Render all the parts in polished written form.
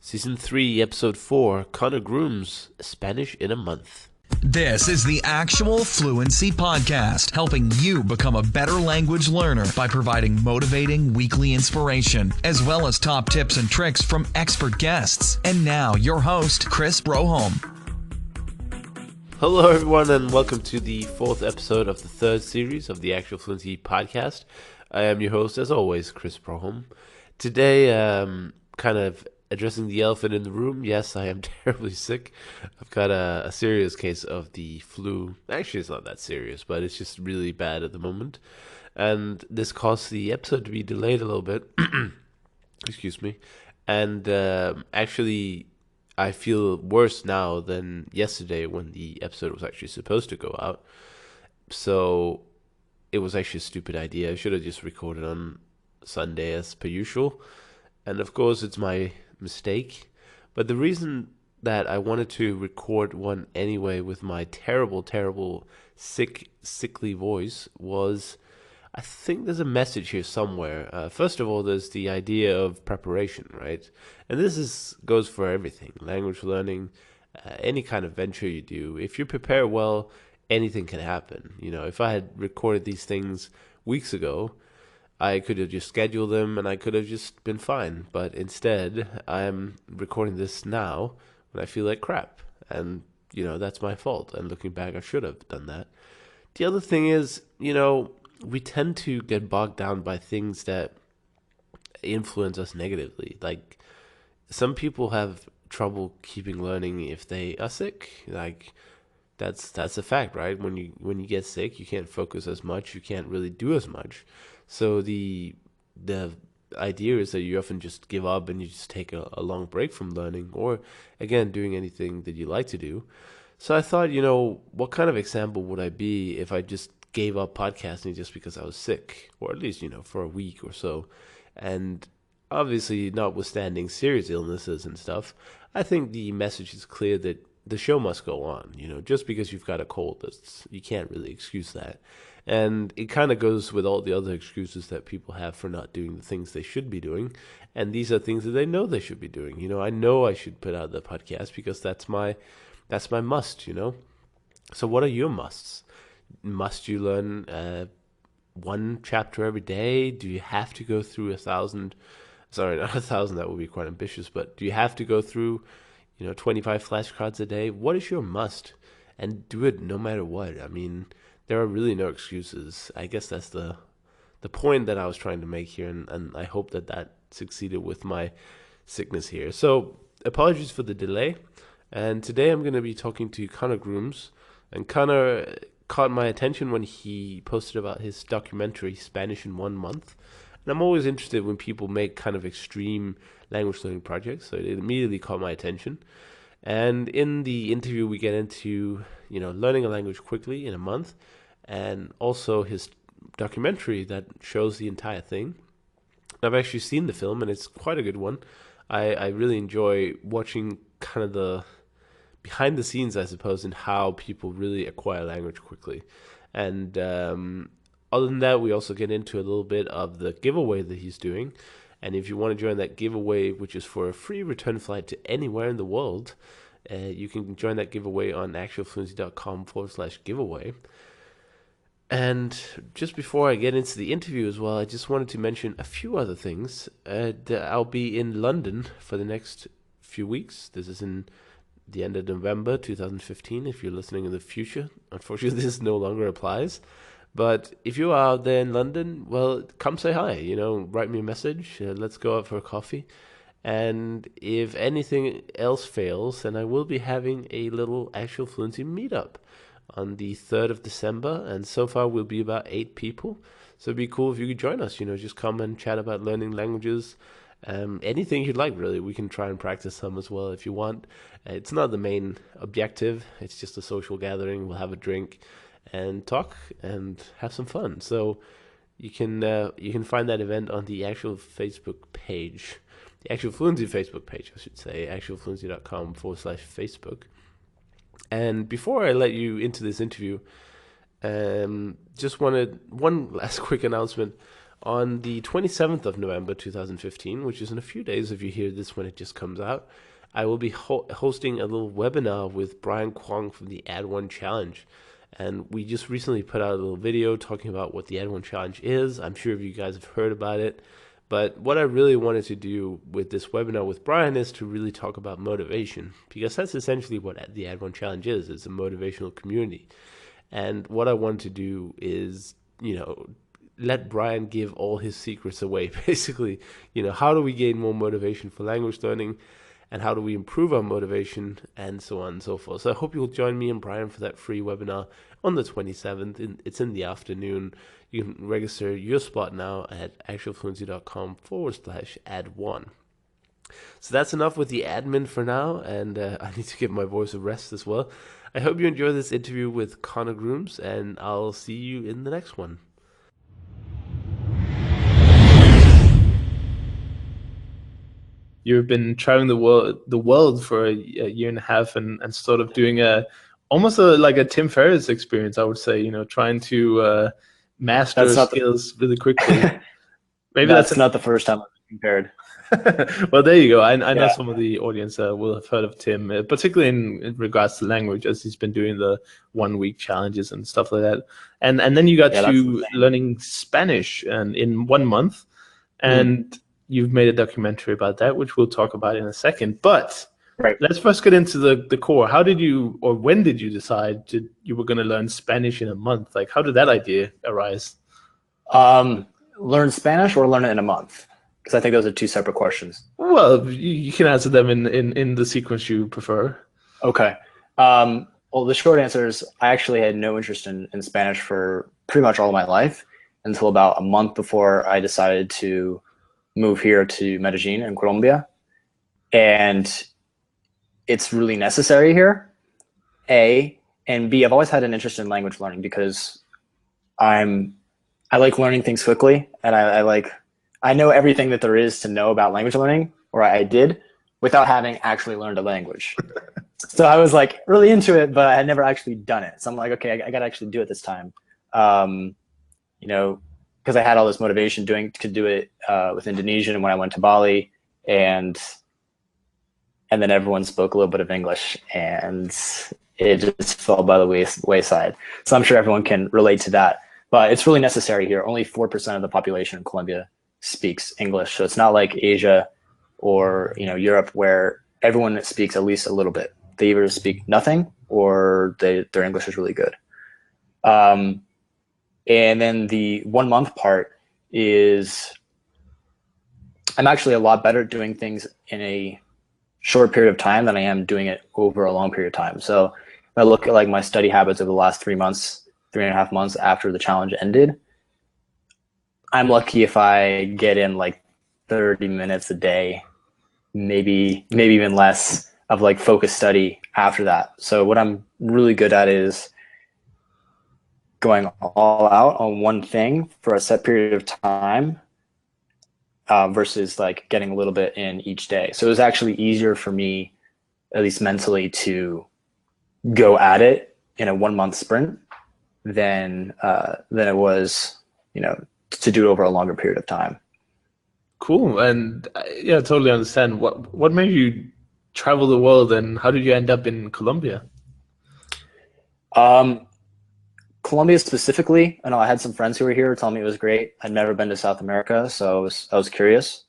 Season 3, Episode 4, Connor Grooms, Spanish in a Month. This is the Actual Fluency Podcast, helping you become a better language learner by providing motivating weekly inspiration, as well as top tips and tricks from expert guests. And now, your host, Chris Broholm. Hello, everyone, and welcome to the 4th episode of the 3rd series of the Actual Fluency Podcast. I am your host, as always, Chris Broholm. Today, kind of addressing the elephant in the room. Yes, I am terribly sick. I've got a serious case of the flu. Actually, it's not that serious, but it's just really bad at the moment. And this caused the episode to be delayed a little bit. Excuse me. And actually, I feel worse now than yesterday when the episode was actually supposed to go out. So it was actually a stupid idea. I should have just recorded on Sunday as per usual. And of course, it's my mistake. But the reason that I wanted to record one anyway with my terrible, sickly voice was, I think there's a message here somewhere. First of all, there's the idea of preparation, right? And this goes for everything, language learning, any kind of venture you do. If you prepare well, anything can happen. You know, if I had recorded these things weeks ago, I could have just scheduled them and I could have just been fine. But instead, I'm recording this now when I feel like crap. And, you know, that's my fault. And looking back, I should have done that. The other thing is, you know, we tend to get bogged down by things that influence us negatively. Like, some people have trouble keeping learning if they are sick. Like, that's a fact, right? When you get sick, you can't focus as much. You can't really do as much. So the idea is that you often just give up and you just take a long break from learning or, again, doing anything that you like to do. So I thought, you know, what kind of example would I be if I just gave up podcasting just because I was sick, or at least, you know, for a week or so? And obviously, notwithstanding serious illnesses and stuff, I think the message is clear that the show must go on. You know, just because you've got a cold, you can't really excuse that. And it kind of goes with all the other excuses that people have for not doing the things they should be doing. And these are things that they know they should be doing. You know I should put out the podcast because that's my must, you know. So what are your musts? Must you learn one chapter every day? Do you have to go through 1,000? Sorry, not 1,000, that would be quite ambitious. But do you have to go through, 25 flashcards a day? What is your must? And do it no matter what. I mean, there are really no excuses. I guess that's the point that I was trying to make here, and I hope that succeeded with my sickness here. So, apologies for the delay. And today I'm going to be talking to Connor Grooms. And Connor caught my attention when he posted about his documentary, Spanish in 1 month. And I'm always interested when people make kind of extreme language learning projects, so it immediately caught my attention. And in the interview, we get into, learning a language quickly in a month, and also his documentary that shows the entire thing. I've actually seen the film, and it's quite a good one. I really enjoy watching kind of the behind the scenes, I suppose, in how people really acquire language quickly. And other than that, we also get into a little bit of the giveaway that he's doing. And if you want to join that giveaway, which is for a free return flight to anywhere in the world, you can join that giveaway on actualfluency.com/giveaway. And just before I get into the interview as well, I just wanted to mention a few other things. I'll be in London for the next few weeks. This is in the end of November 2015. If you're listening in the future, unfortunately, this no longer applies. But if you are out there in London, well, come say hi, write me a message. Let's go out for a coffee. And if anything else fails, then I will be having a little Actual Fluency meetup on the 3rd of December. And so far, we'll be about 8 people. So it'd be cool if you could join us, just come and chat about learning languages. Anything you'd like, really. We can try and practice some as well if you want. It's not the main objective. It's just a social gathering. We'll have a drink and talk and have some fun. So you can find that event on the actual Facebook page, the Actual Fluency Facebook page, I should say, actualfluency.com/Facebook. And before I let you into this interview, just wanted one last quick announcement. On the 27th of November 2015, which is in a few days if you hear this when it just comes out, I will be hosting a little webinar with Brian Kwong from the Add One Challenge. And we just recently put out a little video talking about what the Add One Challenge is. I'm sure you guys have heard about it. But what I really wanted to do with this webinar with Brian is to really talk about motivation, because that's essentially what the Add One Challenge is. It's a motivational community. And what I want to do is, let Brian give all his secrets away. Basically, how do we gain more motivation for language learning, and how do we improve our motivation, and so on and so forth. So I hope you'll join me and Brian for that free webinar on the 27th. It's in the afternoon. You can register your spot now at actualfluency.com/add1. So that's enough with the admin for now, and I need to give my voice a rest as well. I hope you enjoy this interview with Connor Grooms, and I'll see you in the next one. You've been traveling the world for a year and a half, and sort of doing almost like a Tim Ferriss experience, I would say. Trying to master skills really quickly. Maybe that's not the first time I've compared. Well, there you go. I know some of the audience will have heard of Tim, particularly in regards to language, as he's been doing the 1 week challenges and stuff like that. And then you got to learning Spanish and in 1 month, and you've made a documentary about that, which we'll talk about in a second. But let's first get into the core. How did you, or when did you decide you were going to learn Spanish in a month? Like, how did that idea arise? Learn Spanish or learn it in a month? Because I think those are two separate questions. Well, you can answer them in the sequence you prefer. Okay. Well, the short answer is I actually had no interest in Spanish for pretty much all of my life until about a month before I decided to move here to Medellin in Colombia. And it's really necessary here, A, and B, I've always had an interest in language learning because I like learning things quickly, and I know everything that there is to know about language learning, or I did, without having actually learned a language. So I was like really into it, but I had never actually done it. So I'm like, okay, I got to actually do it this time. Because I had all this motivation to do it with Indonesian when I went to Bali, and then everyone spoke a little bit of English, and it just fell by the wayside. So I'm sure everyone can relate to that. But it's really necessary here. Only 4% of the population in Colombia speaks English. So it's not like Asia or Europe where everyone speaks at least a little bit. They either speak nothing or their English is really good. And then the 1 month part is I'm actually a lot better at doing things in a short period of time than I am doing it over a long period of time. So if I look at like my study habits over the last 3 months, 3.5 months after the challenge ended, I'm lucky if I get in like 30 minutes a day, maybe even less of like focused study after that. So what I'm really good at is going all out on one thing for a set period of time versus like getting a little bit in each day. So it was actually easier for me, at least mentally, to go at it in a 1 month sprint than it was, to do it over a longer period of time. Cool. And yeah, I totally understand. What made you travel the world, and how did you end up in Colombia? Colombia specifically, I know I had some friends who were here telling me it was great. I'd never been to South America, so I was curious.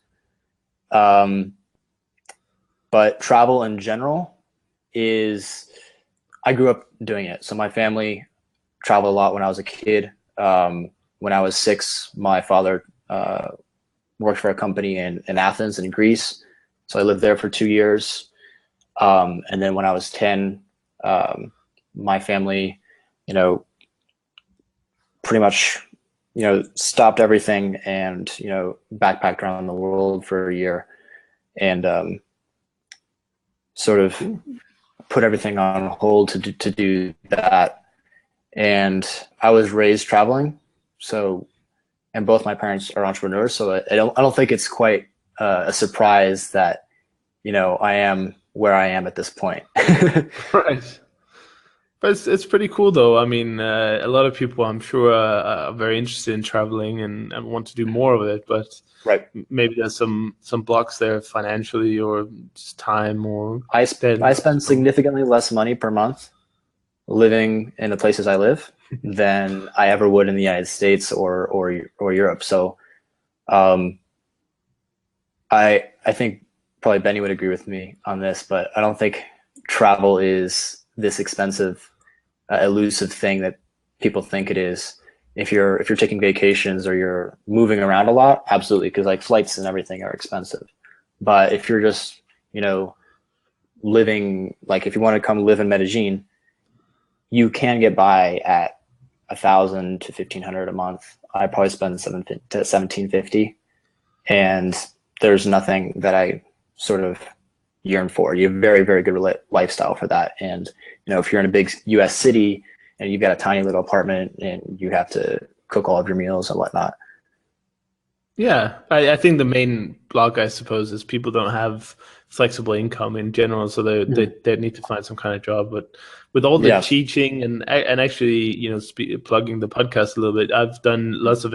But travel in general I grew up doing it. So my family traveled a lot when I was a kid. When I was 6, my father worked for a company in Athens in Greece. So I lived there for 2 years. And then when I was 10, my family, pretty much, stopped everything and, backpacked around the world for a year and sort of put everything on hold to do that. And I was raised traveling. So, and both my parents are entrepreneurs. So I don't think it's quite a surprise that, I am where I am at this point. Right. But it's pretty cool though. I mean, a lot of people I'm sure are very interested in traveling and want to do more of it, but Right. maybe there's some blocks there financially or just time or I spend significantly less money per month living in the places I live than I ever would in the United States or Europe. So um, I think probably Benny would agree with me on this, but I don't think travel is this expensive, elusive thing that people think it is. If you're taking vacations or you're moving around a lot, absolutely, because like flights and everything are expensive. But if you're just, you know, living, like if you want to come live in Medellin, you can get by at 1,000 to 1,500 a month. I probably spend 1,750, and there's nothing that I sort of yearn for. You have very, very good lifestyle for that. And, you know, if you're in a big US city and you've got a tiny little apartment and you have to cook all of your meals and whatnot. Yeah, I think the main block, I suppose, is people don't have flexible income in general, so they need to find some kind of job. But with all the Yeah. teaching and actually, you know, plugging the podcast a little bit, I've done lots of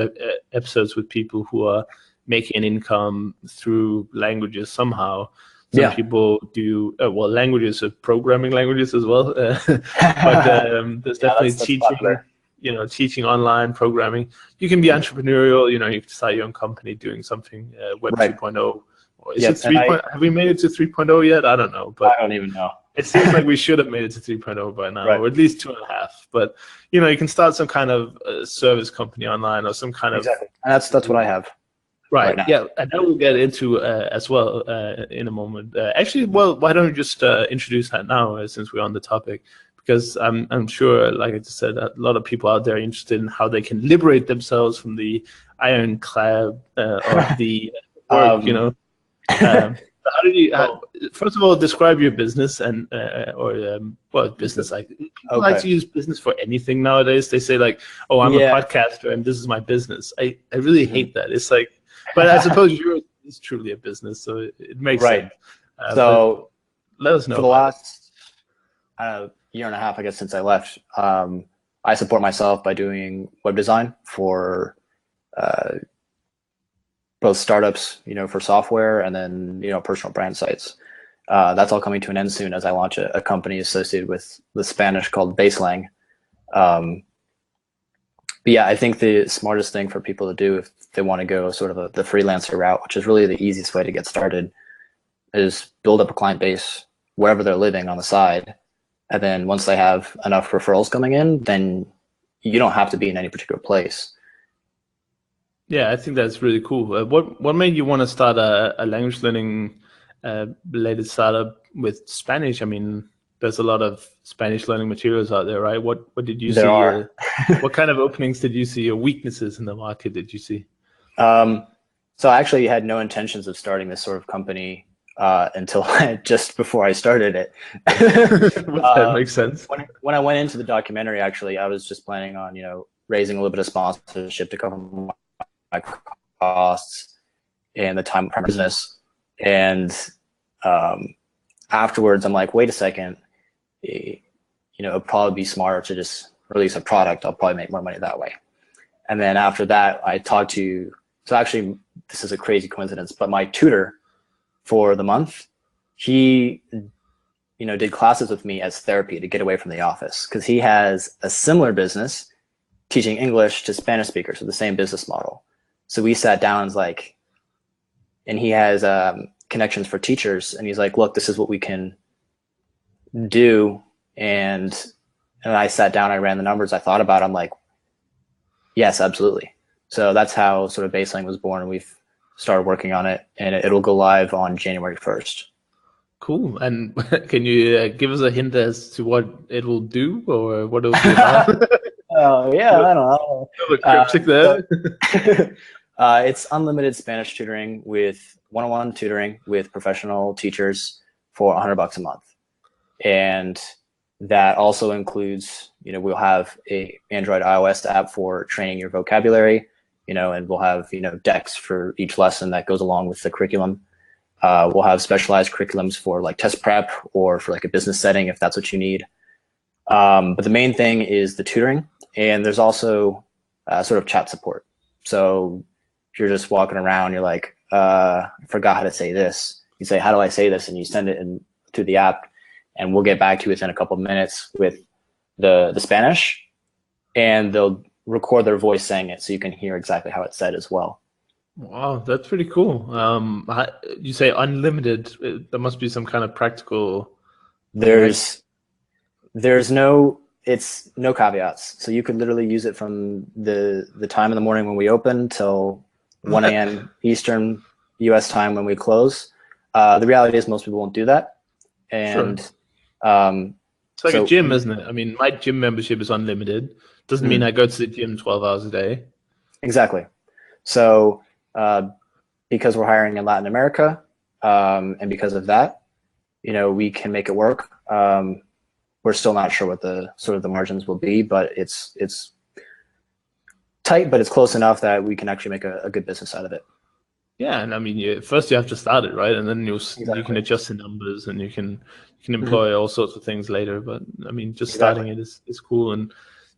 episodes with people who are making an income through languages somehow. Some Yeah. people do well, languages of programming languages as well, but there's Yeah, definitely that's teaching. popular. You know, teaching online programming. You can be entrepreneurial. You know, you can start your own company doing something Web Right. 2.0. Or is Yep. it 3.0? Have we made it to 3.0 yet? I don't know, but I don't even know. it seems like we should have made it to 3.0 by now, Right. or at least 2.5. But you know, you can start some kind of service company online or some kind Exactly. And that's what I have. right now. yeah, and that we'll get into as well in a moment. Actually, well, why don't we just introduce that now since we're on the topic? Because I'm sure, like I just said, a lot of people out there are interested in how they can liberate themselves from the ironclad of the work. You know, how do you? First of all, describe your business and well, business. Like people like to use business for anything nowadays. They say like, "Oh, I'm a podcaster and this is my business." I really hate that. It's like, but I suppose yours is truly a business, so it makes sense. So let us know. For the last year and a half, I guess, since I left, I support myself by doing web design for both startups, you know, for software, and then, you know, personal brand sites. That's all coming to an end soon as I launch a company associated with the Spanish called Baselang. But yeah, I think the smartest thing for people to do if they want to go sort of the freelancer route, which is really the easiest way to get started, is build up a client base wherever they're living on the side. And then once they have enough referrals coming in, then you don't have to be in any particular place. Yeah, I think that's really cool. What made you want to start a language learning related startup with Spanish? I mean, there's a lot of Spanish learning materials out there, right? What did you see? There are. What kind of openings did you see, or weaknesses in the market did you see? So I actually had no intentions of starting this sort of company until just before I started it. That makes sense. When I went into the documentary, actually, I was just planning on, you know, raising a little bit of sponsorship to cover my costs and the time of business. And afterwards, I'm like, wait a second, you know, it'd probably be smarter to just release a product. I'll probably make more money that way. And then after that, I talked to, so actually, this is a crazy coincidence, but my tutor for the month, he, you know, did classes with me as therapy to get away from the office, because he has a similar business teaching English to Spanish speakers with the same business model. So we sat down and was like, and he has connections for teachers, and he's like, look, this is what we can do. And I sat down, I ran the numbers, I thought about it, I'm like, yes, absolutely. So that's how sort of Baselang was born, and we've started working on it, and it'll go live on January 1st. Cool. And can you give us a hint as to what it will do, or what it will be about? Oh, yeah, I don't know. Cryptic there. It's unlimited Spanish tutoring with one-on-one tutoring with professional teachers for $100 a month. And that also includes, you know, we'll have a Android iOS app for training your vocabulary, you know, and we'll have, you know, decks for each lesson that goes along with the curriculum. We'll have specialized curriculums for like test prep or for like a business setting, if that's what you need. But the main thing is the tutoring, and there's also sort of chat support. So if you're just walking around, you're like, I forgot how to say this. You say, how do I say this? And you send it to the app, and we'll get back to you within a couple of minutes with the Spanish, and they'll record their voice saying it so you can hear exactly how it's said as well. Wow, that's pretty cool. You say unlimited. There must be some kind of practical. There's no caveats. So you could literally use it from the time in the morning when we open till 1 a.m. Eastern US time when we close. The reality is most people won't do that. And sure. It's like a gym, isn't it? I mean, my gym membership is unlimited. Doesn't mean I go to the gym 12 hours a day. Exactly. So because we're hiring in Latin America, and because of that, we can make it work. We're still not sure what the margins will be, but it's tight, but it's close enough that we can actually make a good business out of it. Yeah, and I mean, first you have to start it, right? And then you can adjust the numbers, and you can employ all sorts of things later. But I mean, just starting it is cool. And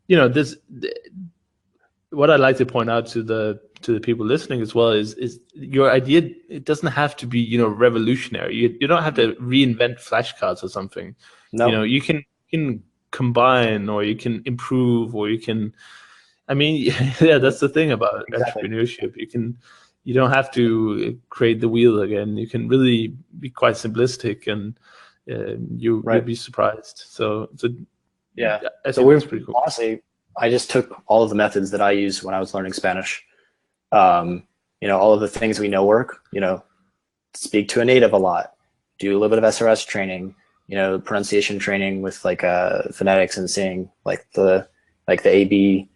this, what I'd like to point out to the people listening as well is your idea. It doesn't have to be revolutionary. You don't have to reinvent flashcards or something. No. You can combine, or you can improve, or you can. I mean, yeah, that's the thing about entrepreneurship. You don't have to create the wheel again. You can really be quite simplistic, and you'll be surprised. So yeah, so we're pretty cool. Honestly, I just took all of the methods that I used when I was learning Spanish. All of the things we know work. Speak to a native a lot. Do a little bit of SRS training. Pronunciation training with like phonetics and seeing like the AB,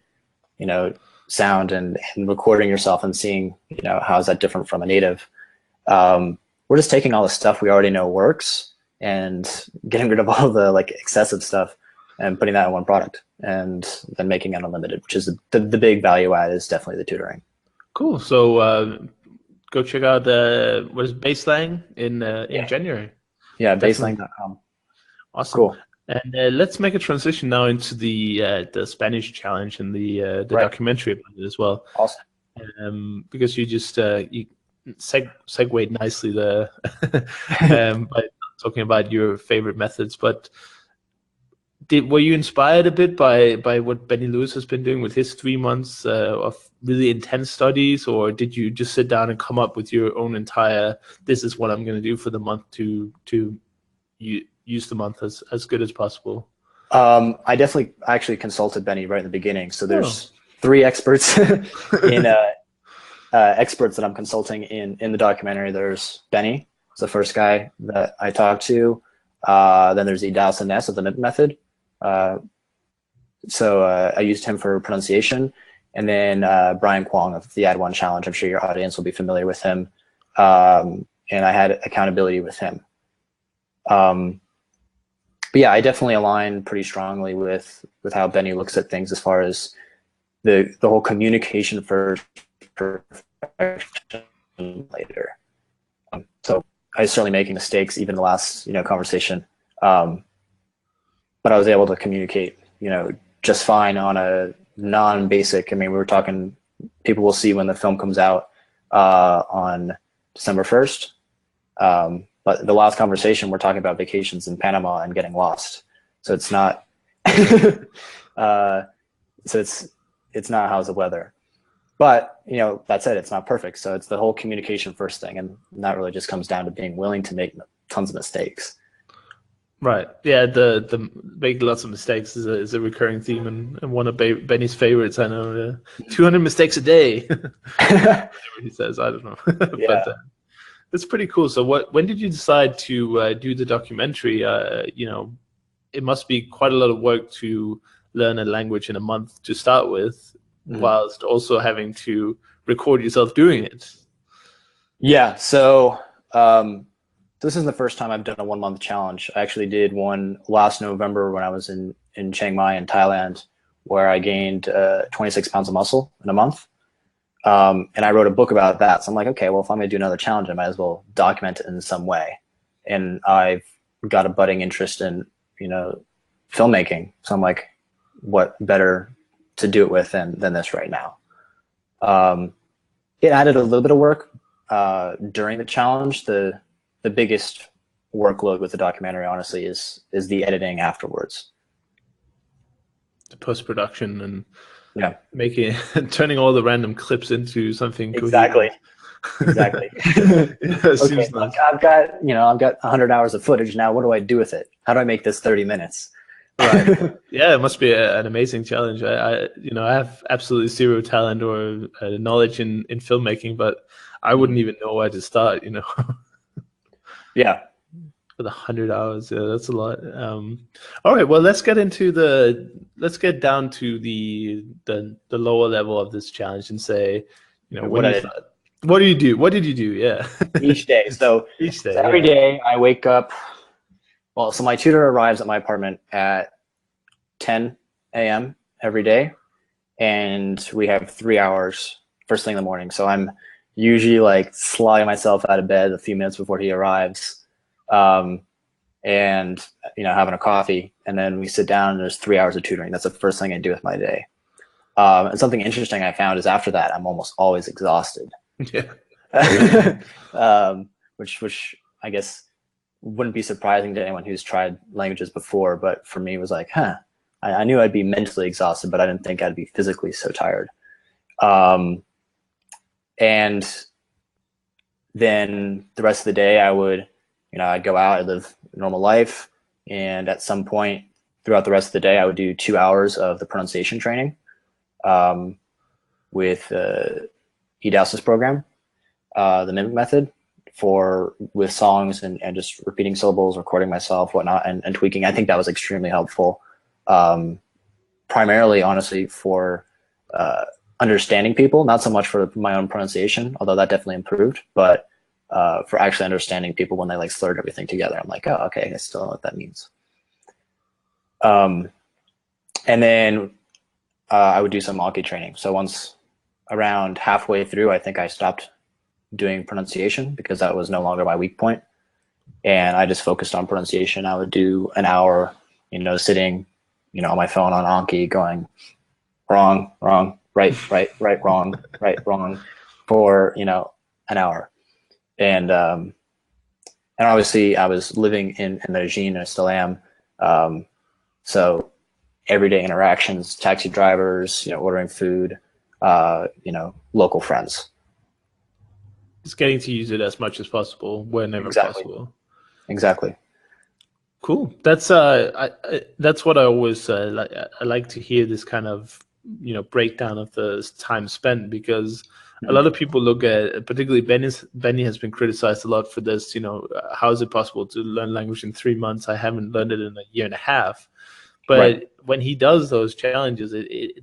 sound and recording yourself and seeing, how is that different from a native. We're just taking all the stuff we already know works and getting rid of all the like excessive stuff and putting that in one product, and then making it unlimited, which is the big value add is definitely the tutoring. Cool. So go check out what is Baselang in January. Yeah, baselang.com. Awesome. Cool. And let's make a transition now into the Spanish challenge and the documentary about it as well. Awesome. Because you just you segued nicely there by talking about your favorite methods. But were you inspired a bit by what Benny Lewis has been doing with his 3 months of really intense studies, or did you just sit down and come up with your own entire? This is what I'm going to do for the month to use the month as good as possible? I definitely actually consulted Benny right in the beginning. So there's 3 experts in experts that I'm consulting in the documentary. There's Benny, the first guy that I talked to. Then there's Idao Ness of the MIP method. So I used him for pronunciation. And then Brian Kwong of the Add One Challenge. I'm sure your audience will be familiar with him. And I had accountability with him. But yeah, I definitely align pretty strongly with how Benny looks at things as far as the whole communication first, perfection later. So I was certainly making mistakes even the last conversation, but I was able to communicate just fine on a non-basic. I mean, we were talking. People will see when the film comes out on December 1st. But the last conversation, we're talking about vacations in Panama and getting lost. So it's not, so it's not how's the weather. But, that said, it's not perfect. So it's the whole communication first thing. And that really just comes down to being willing to make tons of mistakes. Right. Yeah. The make lots of mistakes is a recurring theme, and one of Benny's favorites. I know, 200 mistakes a day. Whatever he says, I don't know. Yeah. But, that's pretty cool. So when did you decide to do the documentary? It must be quite a lot of work to learn a language in a month to start with, whilst also having to record yourself doing it. Yeah. So this is the first time I've done a 1 month challenge. I actually did one last November when I was in Chiang Mai in Thailand, where I gained 26 pounds of muscle in a month. And I wrote a book about that. So I'm like, okay, well, if I'm going to do another challenge, I might as well document it in some way. And I've got a budding interest in, filmmaking. So I'm like, what better to do it with than this right now? It added a little bit of work during the challenge. The biggest workload with the documentary, honestly, is the editing afterwards. The post-production and Yeah, turning all the random clips into something exactly. Exactly. It seems Okay, nice. I've got 100 hours of footage now. What do I do with it? How do I make this 30 minutes? Right. Yeah, it must be an amazing challenge. I have absolutely zero talent or knowledge in filmmaking, but I wouldn't even know where to start. Yeah. With 100 hours, yeah, that's a lot. All right, well, let's get down to the lower level of this challenge and say, when What you I did thought, what do you do? What did you do? Yeah. each day. So, Each day, every yeah. day I wake up. Well, so my tutor arrives at my apartment at 10 a.m. every day, and we have 3 hours first thing in the morning. So I'm usually like sliding myself out of bed a few minutes before he arrives. And having a coffee, and then we sit down and there's 3 hours of tutoring. That's the first thing I do with my day. And something interesting I found is after that I'm almost always exhausted. Yeah. Which I guess wouldn't be surprising to anyone who's tried languages before, but for me it was like, I knew I'd be mentally exhausted, but I didn't think I'd be physically so tired. And then the rest of the day I'd go out, I'd live a normal life. And at some point throughout the rest of the day, I would do 2 hours of the pronunciation training with Edouse's program, the Mimic method, with songs and just repeating syllables, recording myself, whatnot, and tweaking. I think that was extremely helpful. Primarily, honestly, for understanding people, not so much for my own pronunciation, although that definitely improved, but for actually understanding people when they like slurred everything together. I'm like, oh, okay, I still know what that means. And then I would do some Anki training. So once around halfway through, I think I stopped doing pronunciation because that was no longer my weak point. And I just focused on pronunciation. I would do an hour, sitting, on my phone on Anki going wrong, wrong, right, wrong, right, wrong for, an hour. And obviously I was living in Medellin, and I still am. So everyday interactions, taxi drivers, ordering food, local friends. Just getting to use it as much as possible whenever possible. Exactly. Cool. That's that's what I always I like to hear, this kind of breakdown of the time spent, because a lot of people look at, particularly Benny has been criticized a lot for this. How is it possible to learn language in 3 months? I haven't learned it in a year and a half. But when he does those challenges,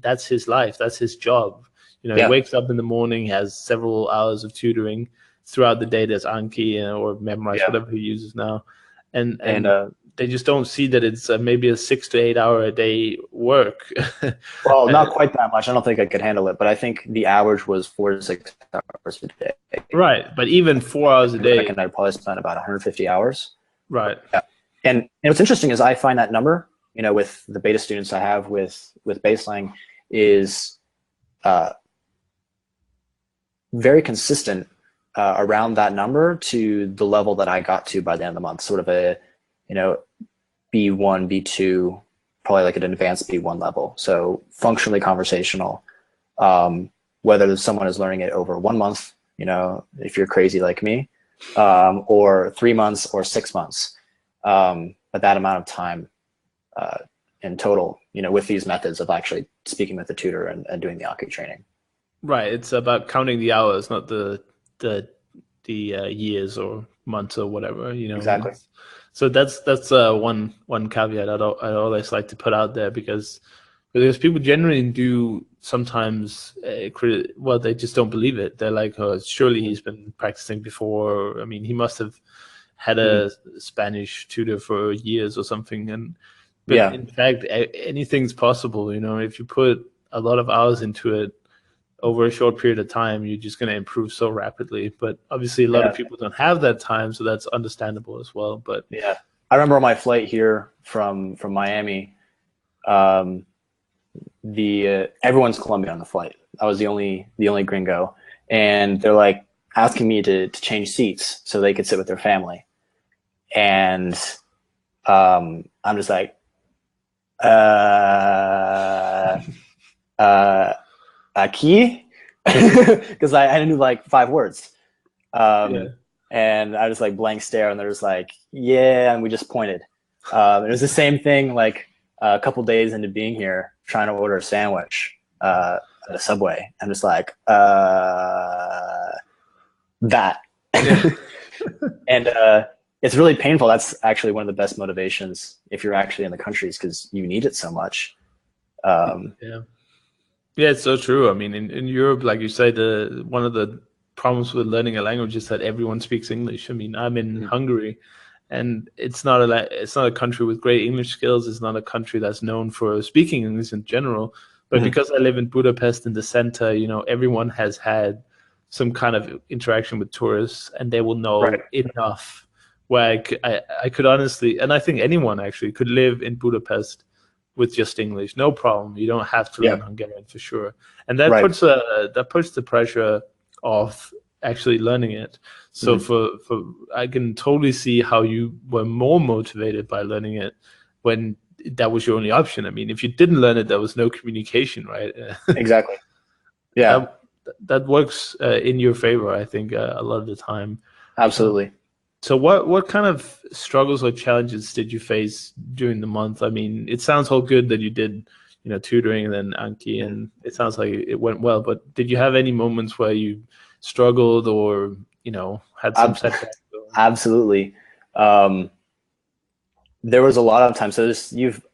that's his life. That's his job. He wakes up in the morning, has several hours of tutoring throughout the day. There's Anki or Memorize, whatever he uses now, and they just don't see that it's maybe a 6 to 8 hour a day work. Well, not quite that much. I don't think I could handle it, but I think the average was 4 to 6 hours a day. Right, but even 4 hours a day, I reckon I'd probably spend about 150 hours. Right. Yeah. And what's interesting is I find that number, with the beta students I have with Baselang, is very consistent around that number to the level that I got to by the end of the month, sort of a, B1, B2, probably like an advanced B1 level. So functionally conversational, whether someone is learning it over 1 month, if you're crazy like me, or 3 months or 6 months, but that amount of time in total, with these methods of actually speaking with the tutor and doing the Anki training. Right. It's about counting the hours, not the years or months or whatever. Exactly. So that's one caveat I always like to put out there, because people generally do sometimes they just don't believe it. They're like, oh, surely he's been practicing before. I mean, he must have had a Spanish tutor for years or something. But in fact, anything's possible. If you put a lot of hours into it over a short period of time, you're just going to improve so rapidly. But obviously a lot of people don't have that time, so that's understandable as well. But I remember on my flight here from Miami, um, the everyone's Colombian on the flight. I was the only gringo, and they're like asking me to change seats so they could sit with their family, and I'm just like, aquí, because I knew like 5 words. Yeah. And I just like blank stare, and they're just like, yeah, and we just pointed. It was the same thing like a couple days into being here, trying to order a sandwich at a Subway. I'm just like, that. Yeah. And it's really painful. That's actually one of the best motivations if you're actually in the countries, because you need it so much. Yeah. Yeah, it's so true. I mean, in Europe, like you say, the one of the problems with learning a language is that everyone speaks English. I mean, I'm in Hungary, and it's not a country with great English skills. It's not a country that's known for speaking English in general. But because I live in Budapest in the center, everyone has had some kind of interaction with tourists, and they will know Right. enough. Where I could honestly, and I think anyone actually could live in Budapest with just English, no problem. You don't have to learn Hungarian for sure, and that Right. puts the pressure of actually learning it. So for I can totally see how you were more motivated by learning it when that was your only option. I mean, if you didn't learn it, there was no communication, right? Exactly. Yeah, that works in your favor, I think, a lot of the time. absolutely. So what kind of struggles or challenges did you face during the month? I mean, it sounds all good that you did, tutoring and then Anki, and it sounds like it went well, but did you have any moments where you struggled or, had some setbacks? Absolutely. There was a lot of times. So you've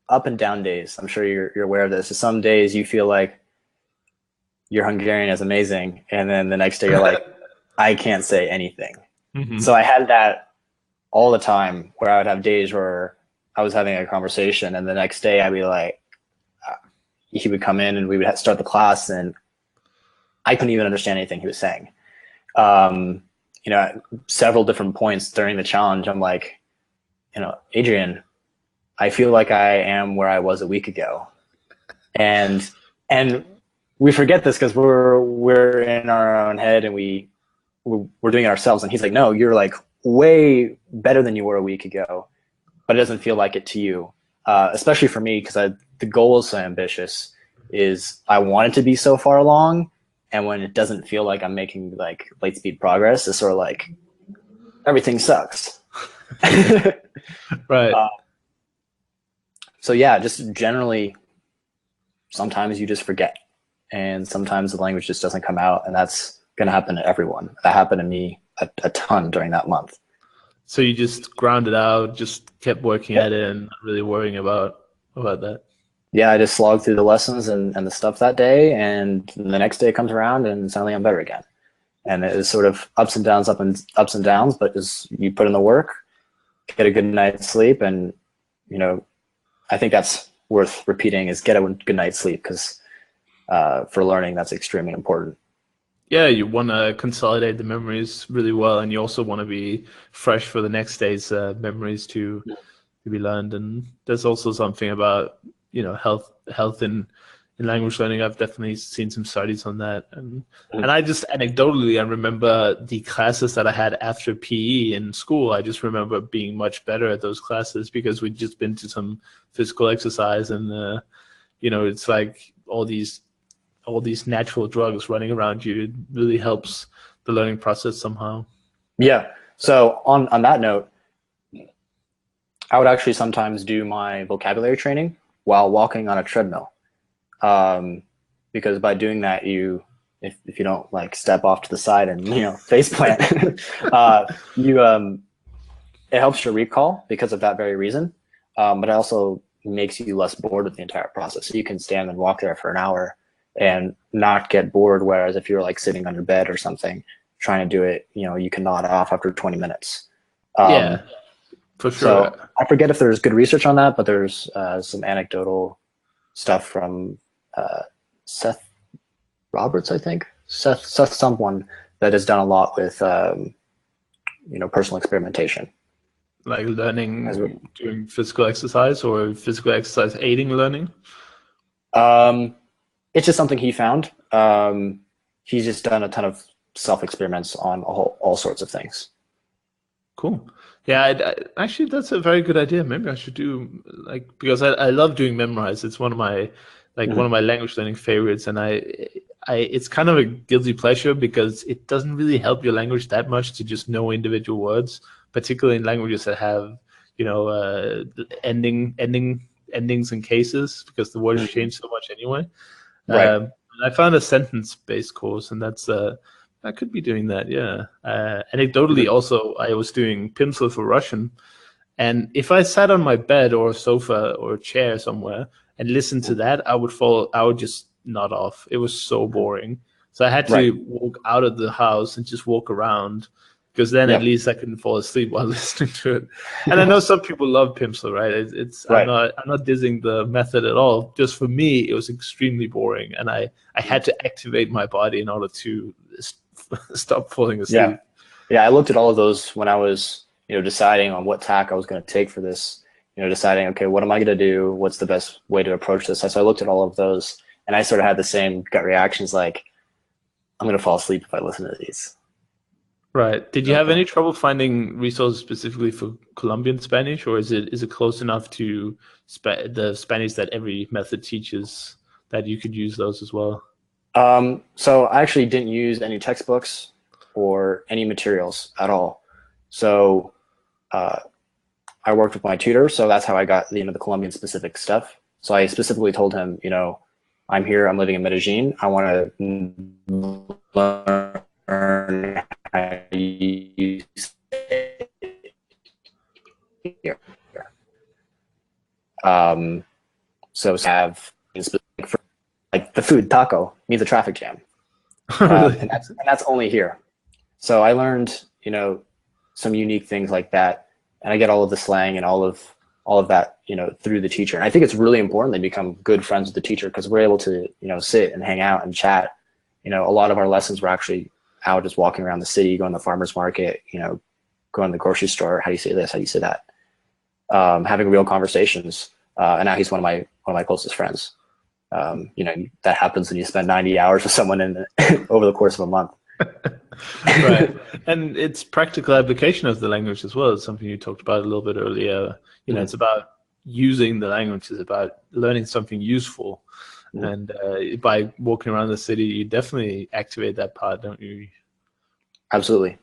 up and down days. I'm sure you're aware of this. So some days you feel like your Hungarian is amazing, and then the next day you're like, I can't say anything. So I had that all the time, where I would have days where I was having a conversation, and the next day I'd be like, he would come in and we would start the class, and I couldn't even understand anything he was saying. At several different points during the challenge, I'm like, Adrian, I feel like I am where I was a week ago. And we forget this because we're in our own head, and we're doing it ourselves. And he's like, no, you're like way better than you were a week ago, but it doesn't feel like it to you. Especially for me, because the goal is so ambitious, is I want it to be so far along. And when it doesn't feel like I'm making like light speed progress, it's sort of like everything sucks. Right. So yeah, just generally, sometimes you just forget, and sometimes the language just doesn't come out, and that's going to happen to everyone. That happened to me a ton during that month. So you just ground it out, just kept working at it, and not really worrying about that. Yeah, I just slogged through the lessons and the stuff that day, and the next day comes around, and suddenly I'm better again. And it is sort of ups and downs, ups and downs, but as you put in the work, get a good night's sleep, and I think that's worth repeating, is get a good night's sleep, because for learning, that's extremely important. Yeah, you want to consolidate the memories really well, and you also want to be fresh for the next day's memories to be learned. And there's also something about health in language learning. I've definitely seen some studies on that, and I just anecdotally, I remember the classes that I had after PE in school. I just remember being much better at those classes because we'd just been to some physical exercise, and it's like all these natural drugs running around you. It really helps the learning process somehow. Yeah. So on that note, I would actually sometimes do my vocabulary training while walking on a treadmill, because by doing that, if you don't like step off to the side and face plant, it helps your recall because of that very reason. But it also makes you less bored with the entire process. So you can stand and walk there for an hour and not get bored. Whereas if you're like sitting on your bed or something trying to do it, you can nod off after 20 minutes. Yeah, for sure. So I forget if there's good research on that, but there's some anecdotal stuff from Seth Roberts, I think. Seth someone that has done a lot with personal experimentation. like As learning doing physical exercise or physical exercise aiding learning? it's just something he found. He's just done a ton of self experiments on all sorts of things. Cool. Yeah, actually, that's a very good idea. Maybe I should do like, because I love doing Memrise. It's one of my one of my language learning favorites, and it's kind of a guilty pleasure because it doesn't really help your language that much to just know individual words, particularly in languages that have endings and cases, because the words change so much anyway. Right. And I found a sentence-based course, and that's I could be doing that, yeah. Anecdotally, also, I was doing Pimsleur for Russian, and if I sat on my bed or a sofa or a chair somewhere and listened to that, I would just nod off. It was so boring. So I had to walk out of the house and just walk around, because then at least I couldn't fall asleep while listening to it. And I know some people love Pimsleur, right? I'm not dissing the method at all. Just for me, it was extremely boring, and I had to activate my body in order to stop falling asleep. Yeah. I looked at all of those when I was, deciding on what tack I was going to take for this, deciding, okay, what am I going to do? What's the best way to approach this? So I looked at all of those, and I sort of had the same gut reactions, like, I'm going to fall asleep if I listen to these. Right. Did you have any trouble finding resources specifically for Colombian Spanish, or is it close enough to the Spanish that every method teaches that you could use those as well? So I actually didn't use any textbooks or any materials at all. So I worked with my tutor, so that's how I got the Colombian specific stuff. So I specifically told him, I'm here, I'm living in Medellin. I want to learn how to use here. So have for, like the food taco means a traffic jam, and that's only here. So I learned some unique things like that, and I get all of the slang and all of that through the teacher. And I think it's really important they become good friends with the teacher, because we're able to sit and hang out and chat. A lot of our lessons were actually out just walking around the city, going to the farmer's market, going to the grocery store. How do you say this? How do you say that? Having real conversations. And now he's one of my closest friends. That happens when you spend 90 hours with someone over the course of a month. Right. And it's practical application of the language as well. It's something you talked about a little bit earlier. It's about using the language. It's about learning something useful. And by walking around the city, you definitely activate that part, don't you? Absolutely.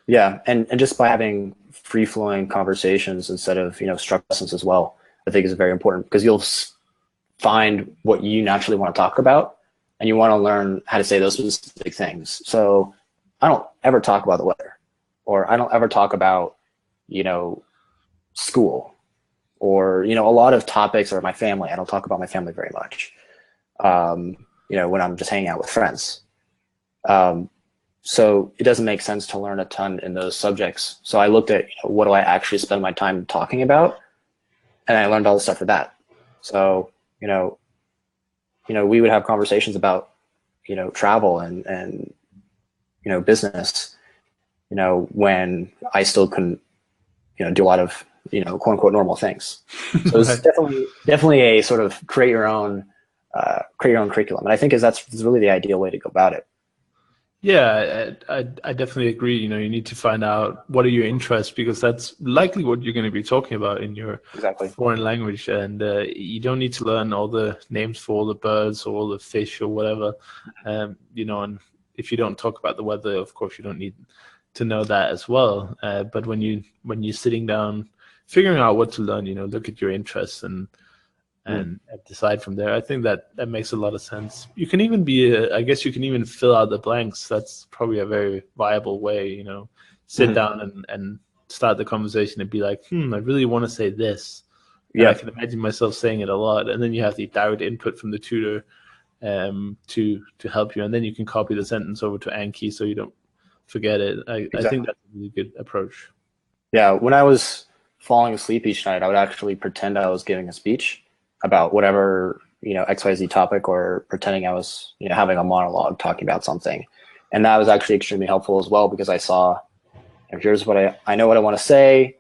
Yeah. And just by having free-flowing conversations instead of, structured lessons as well, I think is very important, because you'll find what you naturally want to talk about, and you want to learn how to say those specific things. So I don't ever talk about the weather, or I don't ever talk about, school, or, a lot of topics, or my family. I don't talk about my family very much, when I'm just hanging out with friends. So it doesn't make sense to learn a ton in those subjects. So I looked at what do I actually spend my time talking about, and I learned all the stuff for that. So, we would have conversations about, travel and business, when I still couldn't, do a lot of, quote unquote normal things. So it's definitely a sort of create your own curriculum. And I think that's really the ideal way to go about it. Yeah, I definitely agree. You need to find out what are your interests, because that's likely what you're going to be talking about in your foreign language. And you don't need to learn all the names for all the birds or all the fish or whatever. And if you don't talk about the weather, of course, you don't need to know that as well. But when you're sitting down, figuring out what to learn, look at your interests and decide from there. I think that makes a lot of sense. You can even I guess you can even fill out the blanks. That's probably a very viable way, sit down and start the conversation and be like, I really want to say this. Yeah. I can imagine myself saying it a lot. And then you have the direct input from the tutor to help you. And then you can copy the sentence over to Anki so you don't forget it. I think that's a really good approach. Yeah. When I was falling asleep each night, I would actually pretend I was giving a speech about whatever, XYZ topic, or pretending I was, having a monologue talking about something. And that was actually extremely helpful as well, because I saw, here's what I know what I want to say,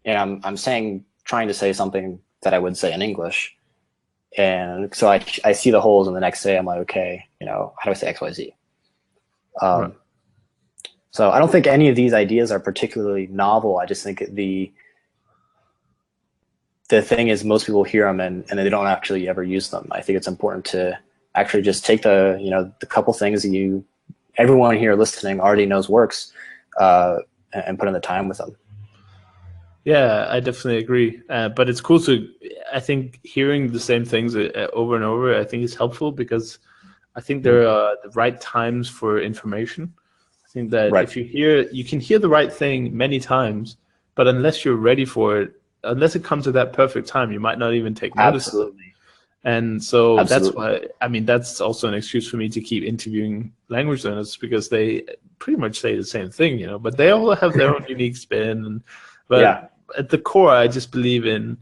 and I'm trying to say something that I would say in English. And so I see the holes, and the next day I'm like, okay, how do I say XYZ? Right. So I don't think any of these ideas are particularly novel. I just think the thing is most people hear them and they don't actually ever use them. I think it's important to actually just take the couple things that everyone here listening already knows works, and put in the time with them. Yeah, I definitely agree. But it's cool I think hearing the same things over and over, I think is helpful because I think there are the right times for information. I think that Right. if you can hear the right thing many times, but unless you're ready for it, unless it comes at that perfect time, you might not even take notice of it. Absolutely. And so that's Absolutely. why, I mean, that's also an excuse for me to keep interviewing language learners because they pretty much say the same thing, but they all have their own unique spin. But Yeah. at the core, I just believe in,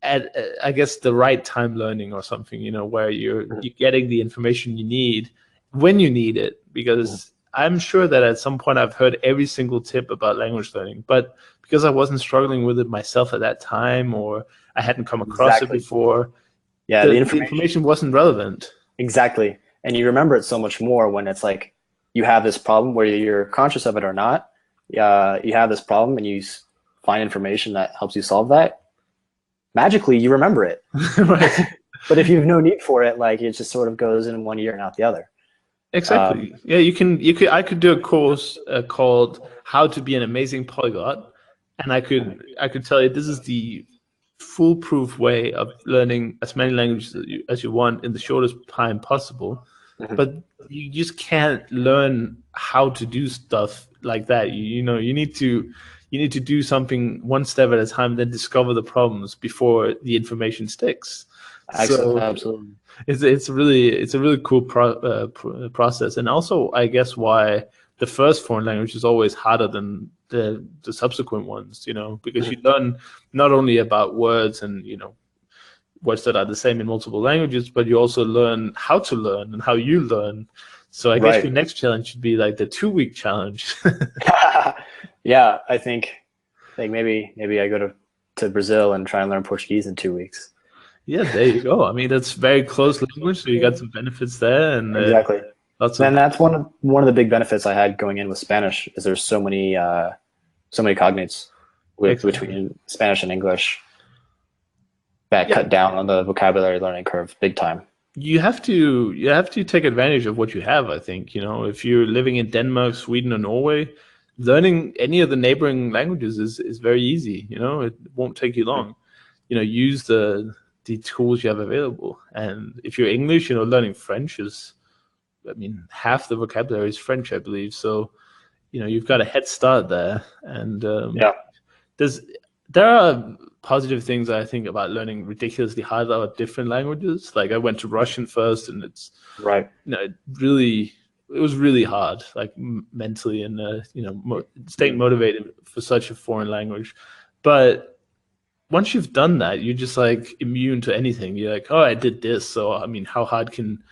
I guess, the right time learning or something, where you're getting the information you need when you need it. Because I'm sure that at some point I've heard every single tip about language learning, but because I wasn't struggling with it myself at that time, or I hadn't come across it Exactly. before, Yeah, the information wasn't relevant. Exactly. And you remember it so much more when it's like you have this problem, whether you're conscious of it or not. You have this problem and you find information that helps you solve that. Magically, you remember it. Right. But if you have no need for it, like it just sort of goes in one ear and out the other. Exactly. Yeah, I could do a course called How to Be an Amazing Polyglot, and I could tell you this is the foolproof way of learning as many languages as you want in the shortest time possible. But you just can't learn how to do stuff like that. You need to do something one step at a time, then discover the problems before the information sticks. So Absolutely. it's a really cool process, and also I guess why the first foreign language is always harder than the subsequent ones, because you learn not only about words and words that are the same in multiple languages, but you also learn how to learn and how you learn. So I guess your next challenge should be like the 2-week challenge. Yeah, I think maybe I go to Brazil and try and learn Portuguese in 2 weeks. Yeah, there you go. I mean, that's very close language, so you got some benefits there, and Exactly. lots And of. that's one of the big benefits I had going in with Spanish is there's so many cognates between Spanish and English that cut down on the vocabulary learning curve big time. You have to take advantage of what you have. I think if you're living in Denmark, Sweden, or Norway, learning any of the neighboring languages is very easy. It won't take you long. Use the tools you have available. And if you're English, learning French is, I mean, half the vocabulary is French, I believe. So you've got a head start there. And there are positive things I think about learning ridiculously hard about different languages. Like I went to Russian first, and it's right. It was really hard, like mentally, and staying motivated for such a foreign language. But once you've done that, you're just like immune to anything. You're like, oh, I did this, so I mean, how hard can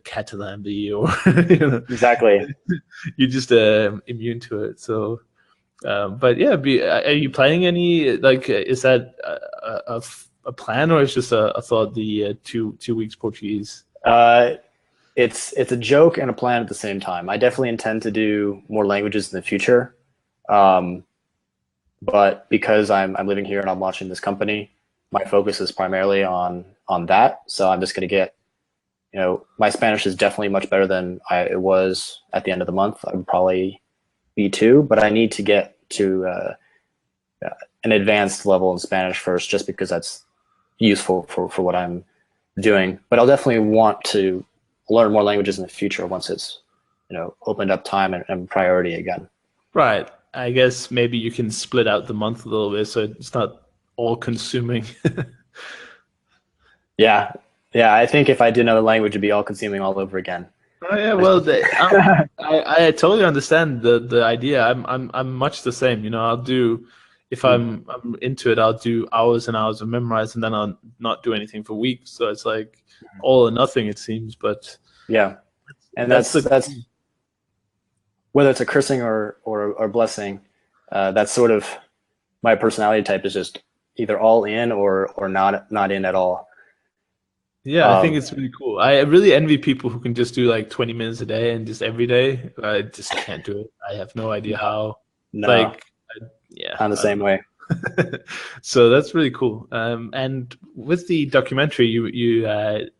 Catalan be? Or Exactly. you're just immune to it. So. But yeah, are you planning any, like, is that a plan, or is just a thought, the 2 weeks Portuguese? It's a joke and a plan at the same time. I definitely intend to do more languages in the future. But because I'm living here and I'm launching this company, my focus is primarily on that. So I'm just going to get, my Spanish is definitely much better than it was at the end of the month. I'm probably B2, but I need to get to an advanced level in Spanish first, just because that's useful for what I'm doing. But I'll definitely want to learn more languages in the future once it's opened up time and priority again. Right. I guess maybe you can split out the month a little bit so it's not all consuming. Yeah. I think if I did another language, it'd be all consuming all over again. Oh yeah, well, I totally understand the idea. I'm much the same. I'll do, if I'm into it, I'll do hours and hours of memorize, and then I'll not do anything for weeks. So it's like all or nothing, it seems. But yeah, and that's whether it's a cursing or blessing. That's sort of my personality type is just either all in or not in at all. Yeah, I think it's really cool. I really envy people who can just do like 20 minutes a day and just every day. I just can't do it. I have no idea how. No, Like, yeah, I'm the I don't same way. So that's really cool. And with the documentary, you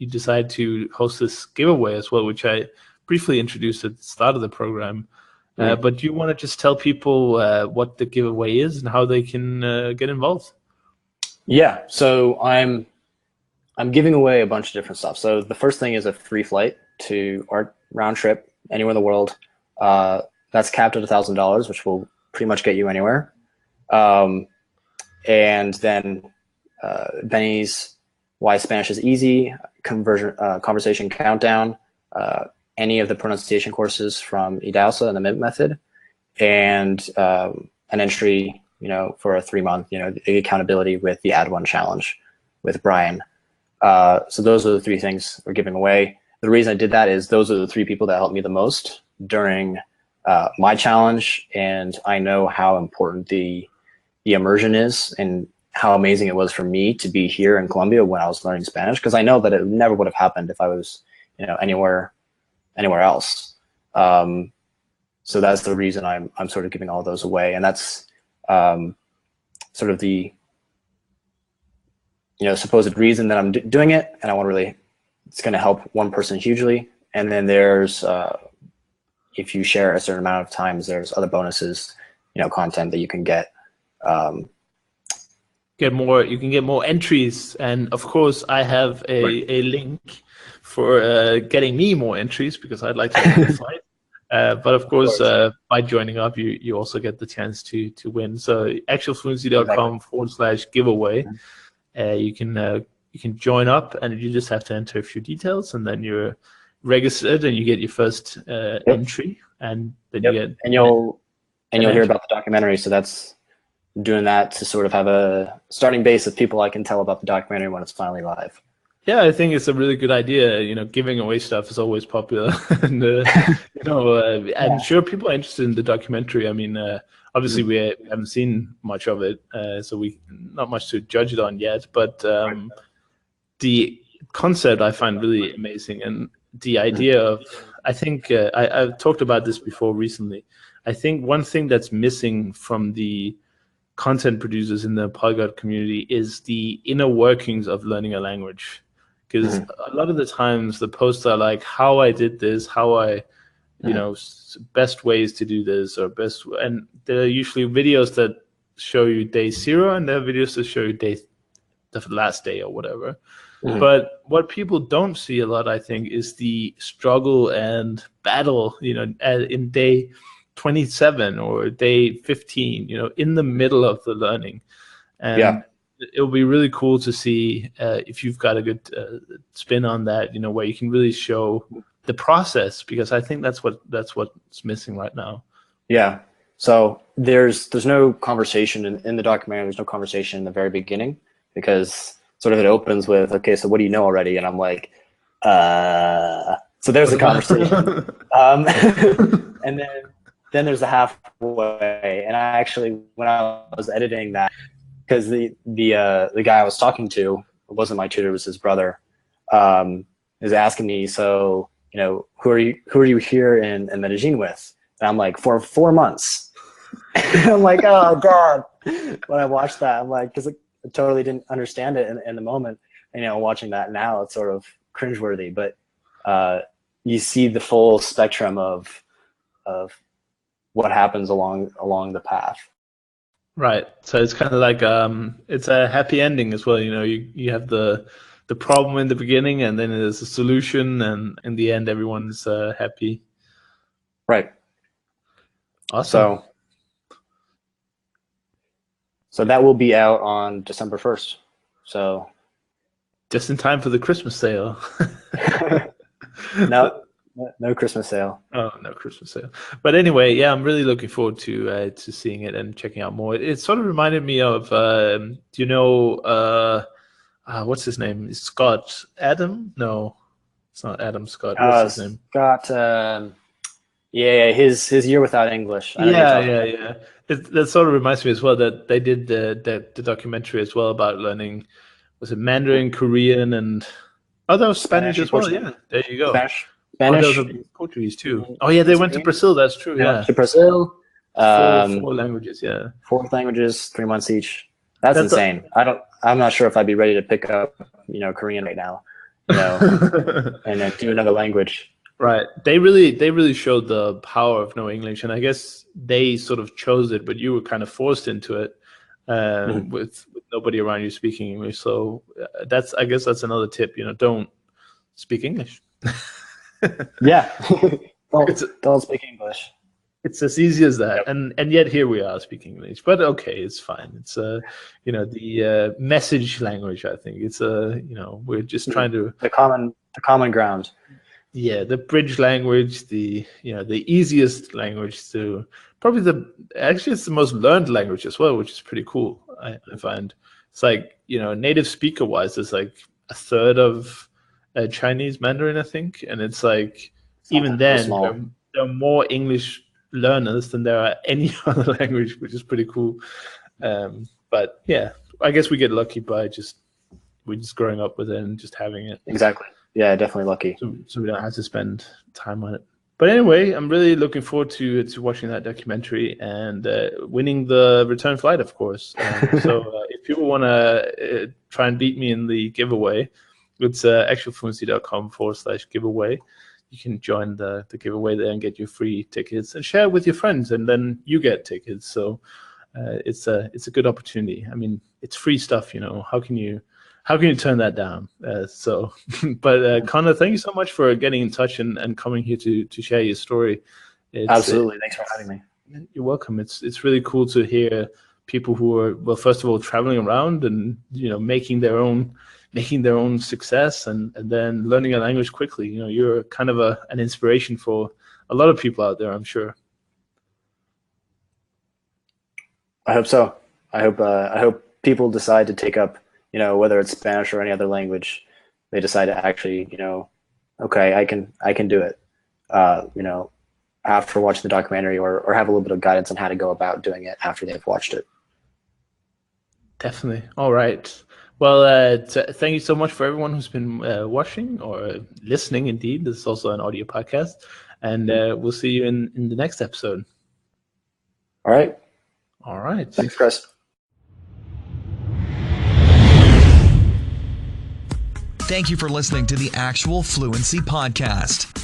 decide to host this giveaway as well, which I briefly introduced at the start of the program. But do you want to just tell people what the giveaway is and how they can get involved? Yeah, so I'm giving away a bunch of different stuff. So the first thing is a free flight to our round trip anywhere in the world. That's capped at $1,000, which will pretty much get you anywhere. And then Benny's Why Spanish is Easy, conversation countdown, any of the pronunciation courses from IDALSA and the MIP method, and an entry, for a 3-month, the accountability with the Add One challenge with Brian. So those are the 3 things we're giving away. The reason I did that is those are the 3 people that helped me the most during my challenge, and I know how important the immersion is and how amazing it was for me to be here in Colombia when I was learning Spanish, because I know that it never would have happened if I was anywhere else. So that's the reason I'm sort of giving all those away, and that's sort of the supposed reason that I'm doing it, and I want to really, it's going to help one person hugely. And then there's if you share a certain amount of times, there's other bonuses, content that you can get. You can get more entries, and of course I have a link for getting me more entries, because I'd like to win the fight. But of course, by joining up, you also get the chance to win. So actualfluency.com/giveaway. You can join up, and you just have to enter a few details, and then you're registered, and you get your first entry, and then you get you'll hear about the documentary. So that's doing that to sort of have a starting base of people I can tell about the documentary when it's finally live. Yeah, I think it's a really good idea. Giving away stuff is always popular, and I'm sure people are interested in the documentary. I mean, obviously we haven't seen much of it, so we not much to judge it on yet. But the concept I find really amazing, and the idea of, I think I've talked about this before recently. I think one thing that's missing from the content producers in the polyglot community is the inner workings of learning a language. Because a lot of the times the posts are like how I did this, how I, best ways to do this, and there are usually videos that show you day 0, and there are videos that show you the last day or whatever. But what people don't see a lot, I think, is the struggle and battle, in day 27 or day 15, in the middle of the learning. And it'll be really cool to see if you've got a good spin on that, where you can really show the process, because I think that's what's missing right now. Yeah. So there's no conversation in the documentary. There's no conversation in the very beginning, because sort of it opens with, okay, so what do you know already? And I'm like, so there's a conversation. And then there's the halfway. And I actually, when I was editing that, because the guy I was talking to, it wasn't my tutor, it was his brother, is asking me, so, who are you here in Medellin with? And I'm like, for 4 months. I'm like, oh God. When I watched that, I'm like, because I totally didn't understand it in the moment. Watching that now, it's sort of cringeworthy, but you see the full spectrum of what happens along the path. Right. So it's kind of like it's a happy ending as well. You have the problem in the beginning, and then there's a solution, and in the end, everyone's happy. Right. Awesome. So that will be out on December 1st. So just in time for the Christmas sale. No Christmas sale. Oh, no Christmas sale. But anyway, yeah, I'm really looking forward to seeing it and checking out more. It sort of reminded me of, what's his name? Is Scott Adam? No, it's not Adam Scott. What's his name? Scott. Yeah, his year without English. I know what you're talking about. Yeah. That sort of reminds me as well that they did the documentary as well about learning, was it Mandarin, Korean, and that was Spanish Spanish and as well. Portuguese. Yeah, there you go. Spanish, Oh, there was Spanish a Portuguese too. in, Oh yeah, they in went to Spain. Brazil. That's true. They went Yeah, to Brazil. four languages. Yeah, 4 languages, 3 months each. That's that's insane. I'm not sure if I'd be ready to pick up, Korean right now, and then do another language. right. They really showed the power of knowing English, and I guess they sort of chose it, but you were kind of forced into it with nobody around you speaking English. So I guess that's another tip. Don't speak English. Yeah. It's don't speak English. it's as easy as that, Yep. and yet here we are speaking English. But okay, it's fine. It's the message language. I think it's we're just trying to The common ground. the bridge language, the easiest language to probably actually it's the most learned language as well, which is pretty cool. I find it's like native speaker wise, it's like a third of Chinese Mandarin, I think, and it's like even Something so then small. there are more English learners than there are any other language, which is pretty cool. But yeah, I guess we get lucky by we're just growing up with it and just having it. Exactly. Yeah, definitely lucky. So we don't have to spend time on it. But anyway, I'm really looking forward to watching that documentary and winning the return flight, of course. So if people want to try and beat me in the giveaway, it's actualfluency.com/giveaway. You can join the giveaway there and get your free tickets and share it with your friends, and then you get tickets. So it's a good opportunity. I mean, it's free stuff. How can you turn that down? But Connor, thank you so much for getting in touch and coming here to share your story. Absolutely. Thanks for having me. You're welcome. It's really cool to hear people who are, well, first of all, traveling around and making their own success and then learning a language quickly. You're kind of an inspiration for a lot of people out there, I'm sure. I hope so. I hope people decide to take up, whether it's Spanish or any other language, they decide to actually, okay, I can do it. After watching the documentary or have a little bit of guidance on how to go about doing it after they've watched it. Definitely. All right. Well, thank you so much for everyone who's been watching or listening. Indeed, this is also an audio podcast, and we'll see you in the next episode. All right. All right. Thanks, Chris. Thank you for listening to the Actual Fluency Podcast.